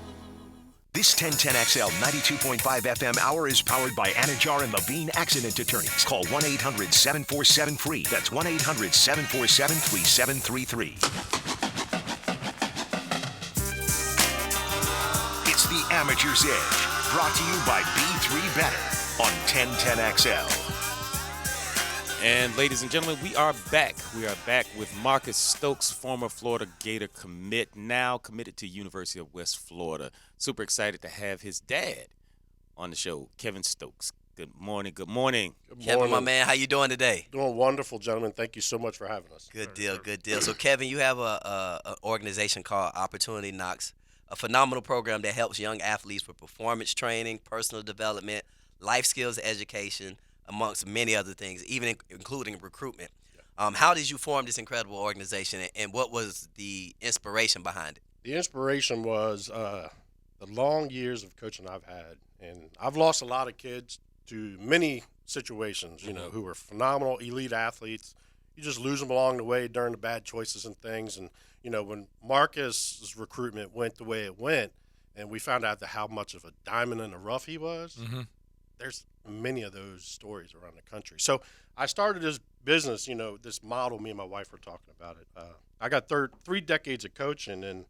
This 1010XL 92.5 FM hour is powered by Anajar and Levine Accident Attorneys. Call 1-800-747-FREE. That's 1-800-747-3733. It's the Amateur's Edge, brought to you by B3 Better on 1010XL. And ladies and gentlemen, we are back. We are back with Marcus Stokes, former Florida Gator commit, now committed to University of West Florida. Super excited to have his dad on the show, Kevin Stokes. Good morning. Good morning. Kevin, my man, how you doing today? Doing wonderful, gentlemen. Thank you so much for having us. Good deal, good deal. So, Kevin, you have an organization called Opportunity Knocks, a phenomenal program that helps young athletes with performance training, personal development, life skills education, amongst many other things, even including recruitment. How did you form this incredible organization, and what was the inspiration behind it? The inspiration was the long years of coaching I've had, and I've lost a lot of kids to many situations, who were phenomenal elite athletes. You just lose them along the way during the bad choices and things. And, when Marcus's recruitment went the way it went, and we found out how much of a diamond in the rough he was, there's many of those stories around the country. So I started this business, this model, me and my wife were talking about it. I got 3 decades of coaching, and,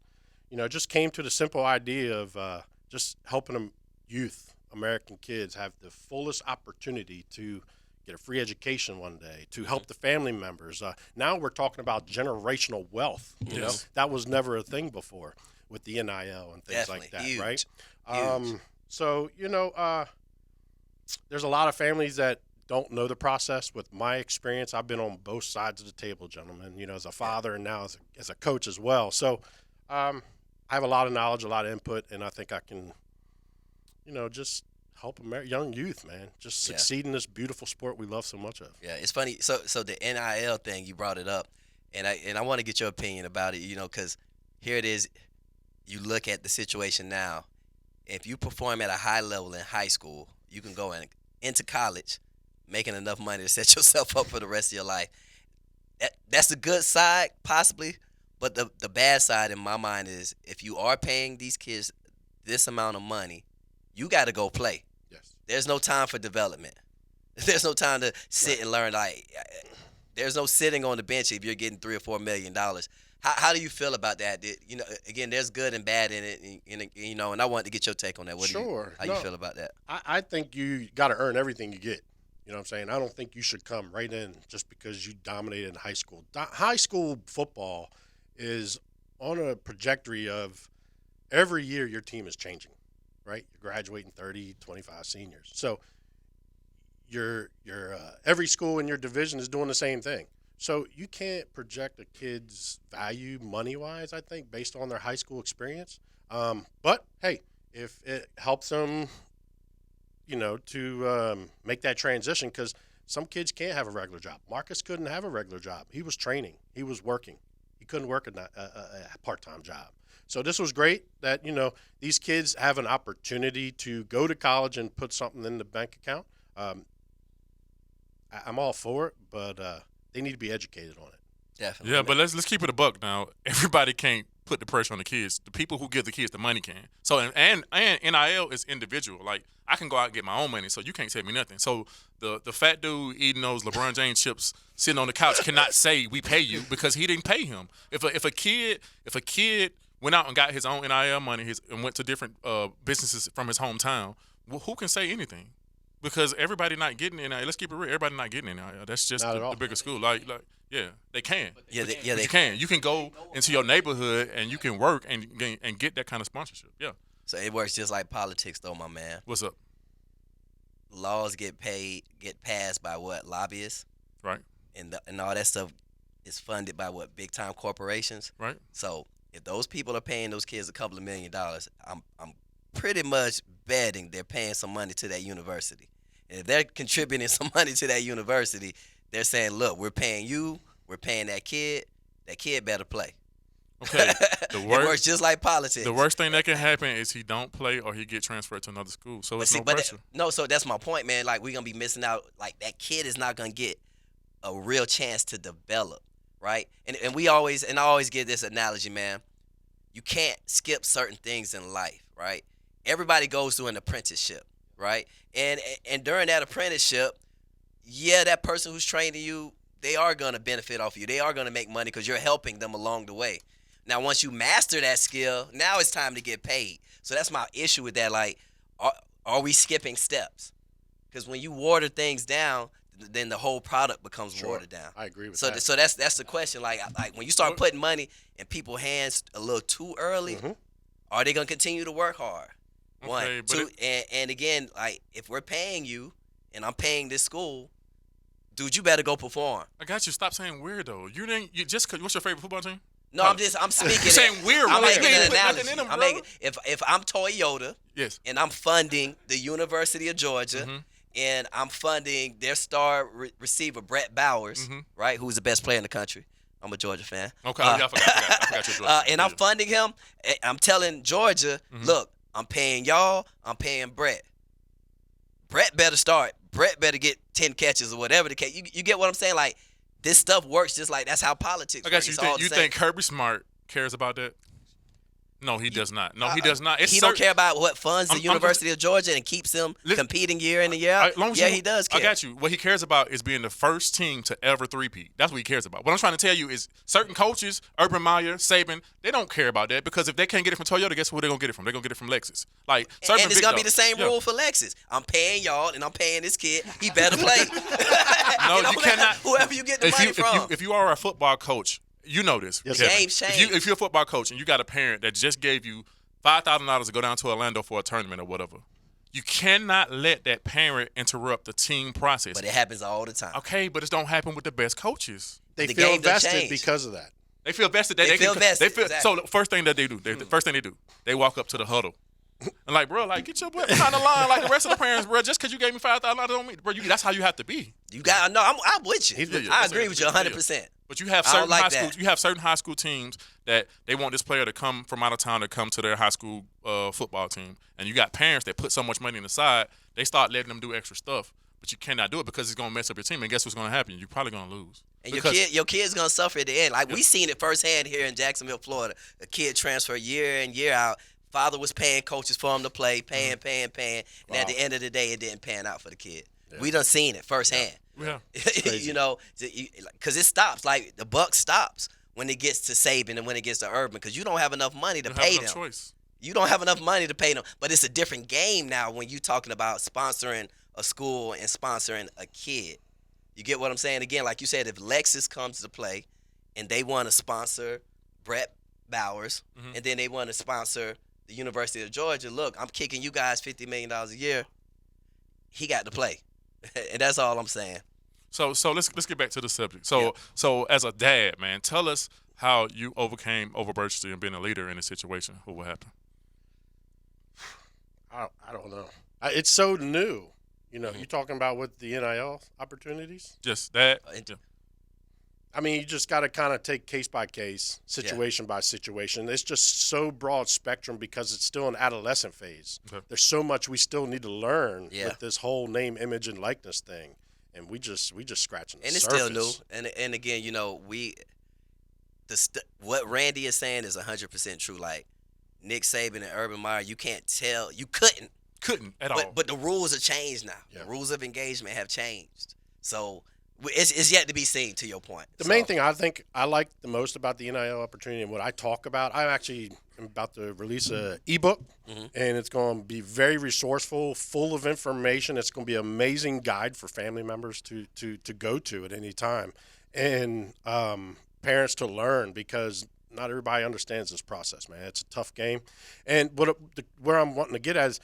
it just came to the simple idea of just helping them youth, American kids, have the fullest opportunity to get a free education one day, to help the family members. Now we're talking about generational wealth. That was never a thing before with the NIL and things like that, huge. right? Huge. So, there's a lot of families that don't know the process. With my experience, I've been on both sides of the table, gentlemen, as a father and now as a coach as well. So I have a lot of knowledge, a lot of input, and I think I can, just help young youth, man, just succeed in this beautiful sport we love so much of. Yeah, it's funny. So the NIL thing, you brought it up, and I want to get your opinion about it, because here it is. You look at the situation now. If you perform at a high level in high school, you can go into college making enough money to set yourself up for the rest of your life. That's the good side, possibly, but the bad side in my mind is if you are paying these kids this amount of money, you got to go play. Yes. There's no time for development. There's no time to sit and learn. There's no sitting on the bench if you're getting $3 or $4 million. How do you feel about that? Again, there's good and bad in it, and I wanted to get your take on that. How you feel about that? I think you got to earn everything you get. You know what I'm saying? I don't think you should come right in just because you dominated in high school. High school football is on a trajectory of every year your team is changing, right? You're graduating 30, 25 seniors. So your every school in your division is doing the same thing. So you can't project a kid's value money-wise, I think, based on their high school experience. But, hey, if it helps them, to make that transition, because some kids can't have a regular job. Marcus couldn't have a regular job. He was training. He was working. He couldn't work a part-time job. So this was great that, these kids have an opportunity to go to college and put something in the bank account. I'm all for it, but they need to be educated on it. Definitely. Yeah, but let's keep it a buck now. Everybody can't put the pressure on the kids. The people who give the kids the money can. So and NIL is individual. Like I can go out and get my own money, so you can't tell me nothing. So the fat dude eating those LeBron James chips sitting on the couch cannot say we pay you because he didn't pay him. If a kid went out and got his own NIL money and went to different businesses from his hometown, well, who can say anything? Because everybody not getting NIL. Let's keep it real. Everybody not getting NIL. That's just the bigger school. Yeah, they can. They can. You can go into your neighborhood and you can work and get that kind of sponsorship. Yeah. So it works just like politics, though, my man. What's up? Laws get passed by what? Lobbyists. Right. And all that stuff is funded by what? Big time corporations. Right. So if those people are paying those kids a couple of $1 million, I'm pretty much betting they're paying some money to that university. And if they're contributing some money to that university, they're saying, look, we're paying you, we're paying that kid better play. Okay. It works just like politics. The worst thing that can happen is he don't play or he get transferred to another school. So it's no pressure. So that's my point, man. Like, we're going to be missing out. Like, that kid is not going to get a real chance to develop, right? And I always give this analogy, man. You can't skip certain things in life, right? Everybody goes through an apprenticeship, right? And during that apprenticeship, that person who's training you, they are going to benefit off you. They are going to make money because you're helping them along the way. Now, once you master that skill, now it's time to get paid. So that's my issue with that. Like, are we skipping steps? Because when you water things down, then the whole product becomes watered down. I agree with so that. So that's the question. Like when you start putting money in people's hands a little too early, are they gonna continue to work hard? One, two, and again, like if we're paying you and I'm paying this school, dude, you better go perform. I got you. Stop saying weird though. What's your favorite football team? No, I'm speaking. You're saying weird. I'm making an nothing analogy. in them, If I'm Toyota, yes, and I'm funding the University of Georgia, and I'm funding their star receiver Brett Bowers, right, who's the best player in the country. I'm a Georgia fan. Okay, I forgot you're Georgia. And I'm funding him. I'm telling Georgia, look, I'm paying y'all. I'm paying Brett. Brett better start. Brett better get 10 catches or whatever the case. You get what I'm saying? Like, this stuff works just like that's how politics I got works. you. You think Kirby Smart cares about that? No, he does not. No, he does not. He don't care about what funds the University of Georgia and keeps them competing year in and year out. He does care. I got you. What he cares about is being the first team to ever three-peat. That's what he cares about. What I'm trying to tell you is certain coaches, Urban Meyer, Saban, they don't care about that because if they can't get it from Toyota, guess who they're going to get it from? They're going to get it from Lexus. Like, and it's going to be the same rule for Lexus. I'm paying y'all and I'm paying this kid. He better play. No, you cannot. Whoever you get the money from. If you are a football coach, you know this. Yes, game's changed. If you're a football coach and you got a parent that just gave you $5,000 to go down to Orlando for a tournament or whatever, you cannot let that parent interrupt the team process. But it happens all the time. Okay, but it don't happen with the best coaches. They feel invested because of that. They feel vested. They feel vested. Exactly. So the first thing that they do, the first thing they do, they walk up to the huddle. And like, bro, like get your butt behind the line like the rest of the parents, bro. Just because you gave me $5,000 don't mean, bro. That's how you have to be. You got no. I'm with you. I agree with you 100%. But you have certain high schools. You have certain high school teams that they want this player to come from out of town to come to their high school football team, and you got parents that put so much money on the side, they start letting them do extra stuff. But you cannot do it because it's gonna mess up your team. And guess what's gonna happen? You're probably gonna lose. And your kid's gonna suffer at the end. Like we seen it firsthand here in Jacksonville, Florida. A kid transfer year in year out. Father was paying coaches for him to play, paying. And at the end of the day, it didn't pan out for the kid. Yeah. We done seen it firsthand. Yeah. You know, because it stops. Like the buck stops when it gets to Saban and when it gets to Urban, because you don't have enough money to pay them. Choice. You don't have enough money to pay them. But it's a different game now when you're talking about sponsoring a school and sponsoring a kid. You get what I'm saying? Again, like you said, if Lexus comes to play and they want to sponsor Brett Bowers and then they want to sponsor the University of Georgia, look, I'm kicking you guys $50 million a year. He got to play. And that's all I'm saying. So let's get back to the subject. So as a dad, man, tell us how you overcame overbursting and being a leader in a situation. What will happen? I don't know. It's so new. You know, you talking about with the NIL opportunities? Just that. I mean, you just got to kind of take case by case, situation by situation. It's just so broad spectrum because it's still an adolescent phase. Okay. There's so much we still need to learn with this whole name, image, and likeness thing, and we just scratching the surface. And it's still new. And again, you know, what Randy is saying is 100% true. Like Nick Saban and Urban Meyer, you can't tell, you couldn't at all. But the rules have changed now. Yeah. The rules of engagement have changed. So it's yet to be seen, to your point. The main thing I think I like the most about the NIL opportunity and what I talk about, I actually am about to release an ebook, and it's going to be very resourceful, full of information. It's going to be an amazing guide for family members to go to at any time, and parents to learn, because not everybody understands this process, man. It's a tough game. And where I'm wanting to get at is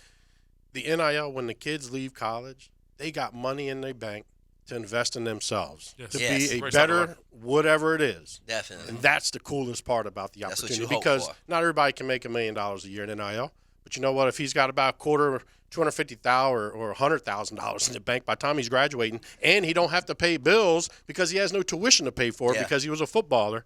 the NIL, when the kids leave college, they got money in their bank to invest in themselves, to be a better whatever it is. Definitely. And that's the coolest part about the opportunity, because not everybody can make $1 million a year in NIL. But you know what? If he's got about a quarter, $250,000 or $100,000 in the bank by the time he's graduating, and he don't have to pay bills because he has no tuition to pay for because he was a footballer,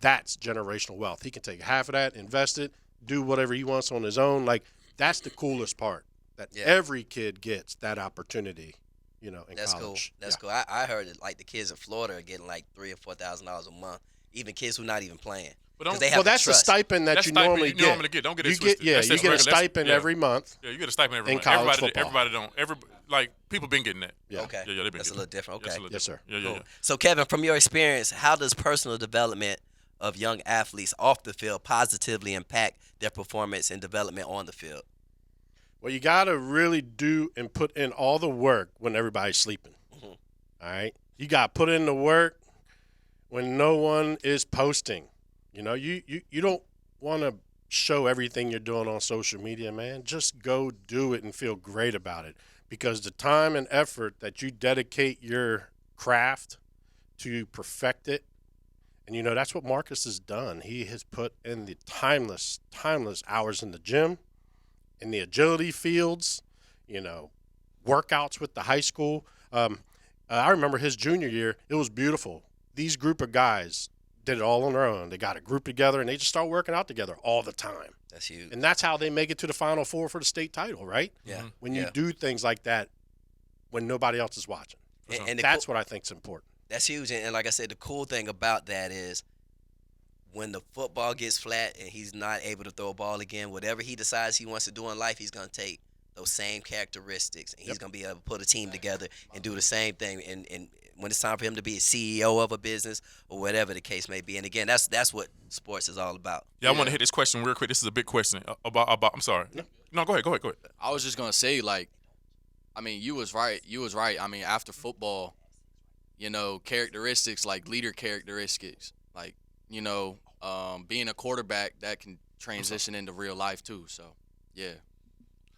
that's generational wealth. He can take half of that, invest it, do whatever he wants on his own. Like, that's the coolest part, that every kid gets that opportunity. You know, in That's college. Cool. That's cool. I heard that like the kids in Florida are getting like $3,000 or $4,000 a month, even kids who not even playing. Well, that's the stipend that you normally get. Don't get it twisted. You get a stipend every month. Yeah, you get a stipend every month. College football. Everybody don't. Like people been getting that. Yeah. Okay. Yeah, they've been that's a little different. Okay. Yes, sir. Yeah. Cool. So, Kevin, from your experience, how does personal development of young athletes off the field positively impact their performance and development on the field? Well, you got to really do and put in all the work when everybody's sleeping. All right, you got to put in the work when no one is posting. You know, you don't want to show everything you're doing on social media, man. Just go do it and feel great about it, because the time and effort that you dedicate your craft to perfect it, and, you know, that's what Marcus has done. He has put in the timeless hours in the gym, in the agility fields, you know, workouts with the high school. I remember his junior year. It was beautiful. These group of guys did it all on their own. They got a group together, and they just start working out together all the time. That's huge. And that's how they make it to the Final Four for the state title, right? Yeah. When you do things like that when nobody else is watching. And that's what I think is important. That's huge. And like I said, the cool thing about that is when the football gets flat and he's not able to throw a ball again, whatever he decides he wants to do in life, he's going to take those same characteristics, and he's going to be able to put a team together and do the same thing. And when it's time for him to be a CEO of a business or whatever the case may be. And again, that's what sports is all about. Yeah, I want to hit this question real quick. This is a big question about I'm sorry. No, go ahead. I was just going to say, like, I mean, you was right. I mean, after football, you know, characteristics like leader characteristics, like, you know, being a quarterback, that can transition into real life too. So, yeah.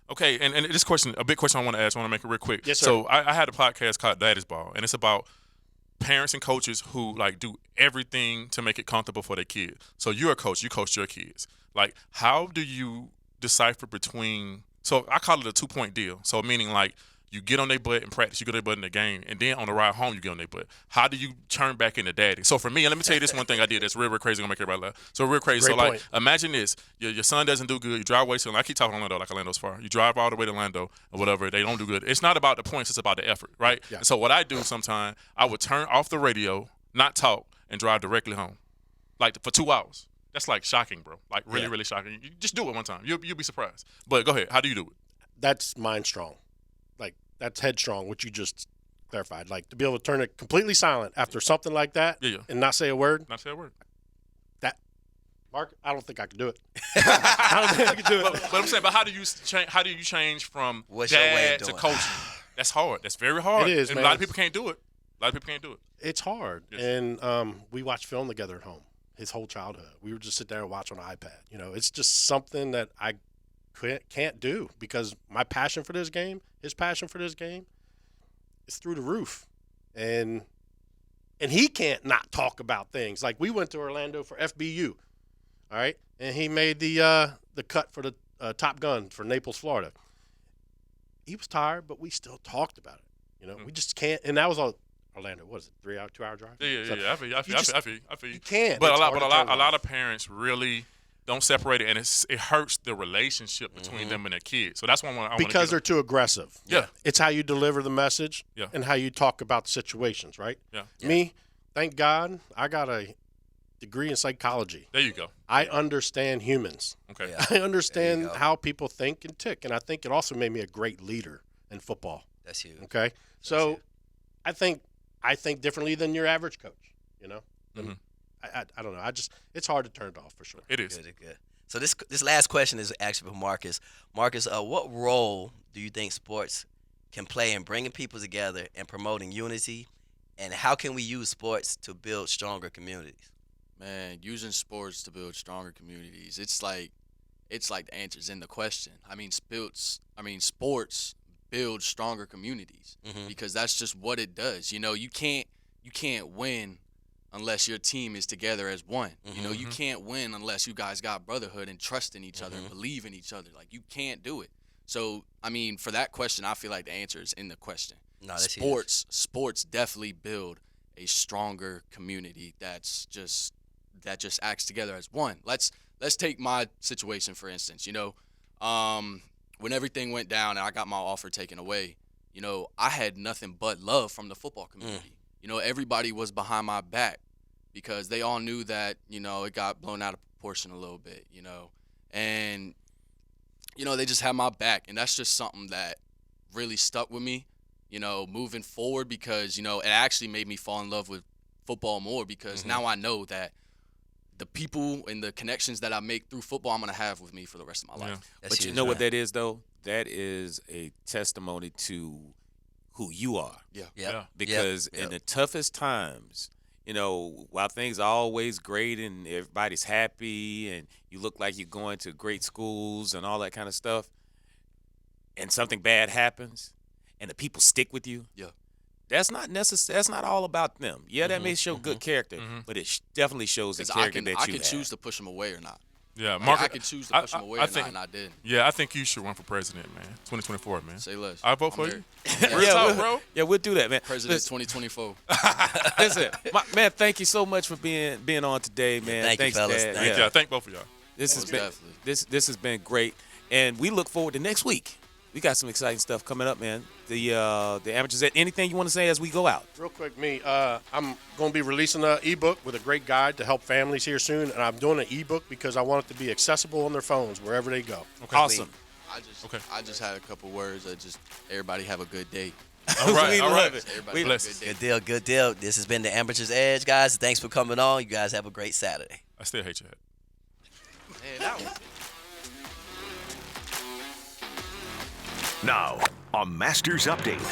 Okay, and this question, a big question I want to ask. I want to make it real quick. Yes, sir. So I had a podcast called Daddy's Ball, and it's about parents and coaches who, like, do everything to make it comfortable for their kids. So you're a coach. You coach your kids. Like, how do you decipher between – so I call it a 2-point deal. So meaning, like, you get on their butt in practice, you get on their butt in the game, and then on the ride home, you get on their butt. How do you turn back into daddy? So for me, and let me tell you this one thing I did that's real, real crazy. I'm going to make everybody laugh. So real crazy. Great so, like, point. imagine this. Your son doesn't do good. You drive away to – I keep talking Orlando like Orlando's far. You drive all the way to Orlando or whatever. They don't do good. It's not about the points. It's about the effort, right? Yeah. And so what I do sometimes, I would turn off the radio, not talk, and drive directly home, like, for 2 hours. That's, like, shocking, bro. Like, really, really shocking. You just do it one time. You'll be surprised. But go ahead. How do you do it? That's mind strong. Like, that's headstrong, what you just clarified. Like, to be able to turn it completely silent after something like that and not say a word. Not say a word. That, Mark, I don't think I could do it. I don't think I could do it. But I'm saying, but how do you change from What's your way dad of to doing it? coaching? That's hard. That's very hard. It is, and man. a lot of people can't do it. It's hard. Yes. And we watched film together at home his whole childhood. We would just sit there and watch on an iPad. You know, it's just something that I can't do, because my passion for this game, his passion for this game, is through the roof. And he can't not talk about things. Like, we went to Orlando for FBU, all right? And he made the cut for the Top Gun for Naples, Florida. He was tired, but we still talked about it. You know, we just can't. And that was all Orlando. What is it, 2-hour drive? Yeah. So I feel you. You can't. But It's a hard to turn lot it of parents really don't separate it, and it hurts the relationship between them and their kids. So that's why I want to because they're too aggressive. Yeah. It's how you deliver the message and how you talk about the situations, right? Yeah. Me, thank God, I got a degree in psychology. There you go. I understand humans. Okay. Yeah. I understand how people think and tick, and I think it also made me a great leader in football. That's huge. Okay? So I think differently than your average coach, you know? Mm-hmm. I don't know. It's hard to turn it off for sure. It is. Good. So this last question is actually for Marcus. Marcus, what role do you think sports can play in bringing people together and promoting unity, and how can we use sports to build stronger communities? Man, using sports to build stronger communities. It's like the answer's in the question. I mean, sports build stronger communities because that's just what it does. You know, you can't win unless your team is together as one. You know, you can't win unless you guys got brotherhood and trust in each other and believe in each other. Like, you can't do it. So, I mean, for that question, I feel like the answer is in the question. No, that's huge. Sports definitely build a stronger community that just acts together as one. Let's take my situation, for instance. You know, when everything went down and I got my offer taken away, you know, I had nothing but love from the football community. You know, everybody was behind my back because they all knew that, you know, it got blown out of proportion a little bit, you know. And, you know, they just had my back. And that's just something that really stuck with me, you know, moving forward, because, you know, it actually made me fall in love with football more because now I know that the people and the connections that I make through football, I'm going to have with me for the rest of my life. But you know what that is, though? That is a testimony to who you are. Yeah. Because in the toughest times, you know, while things are always great and everybody's happy and you look like you're going to great schools and all that kind of stuff, and something bad happens and the people stick with you, that's not necessary. That's not all about them. Yeah, that may show good character, but it definitely shows the character that you I can have. choose to push them away or not. Yeah, Like, Marcus, I could choose to push them away or not, and I didn't. Yeah, I think you should run for president, man. 2024, man. Say less. I vote for you. Yeah, Real talk, bro. Yeah, we'll do that, man. President 2024. Listen, man, thank you so much for being on today, man. Thank Thanks, you, fellas. Dad. Thank you. I thank both of y'all. This has been great, and we look forward to next week. We got some exciting stuff coming up, man. The amateurs. Anything you want to say as we go out? Real quick, I'm going to be releasing an ebook with a great guide to help families here soon, and I'm doing an ebook because I want it to be accessible on their phones wherever they go. Okay. Awesome. I just had a couple words that just everybody have a good day. All right, we love it. Everybody have a good day. Good deal. This has been the Amateur's Edge, guys. Thanks for coming on. You guys have a great Saturday. I still hate your head. Man, that was Now, a Masters update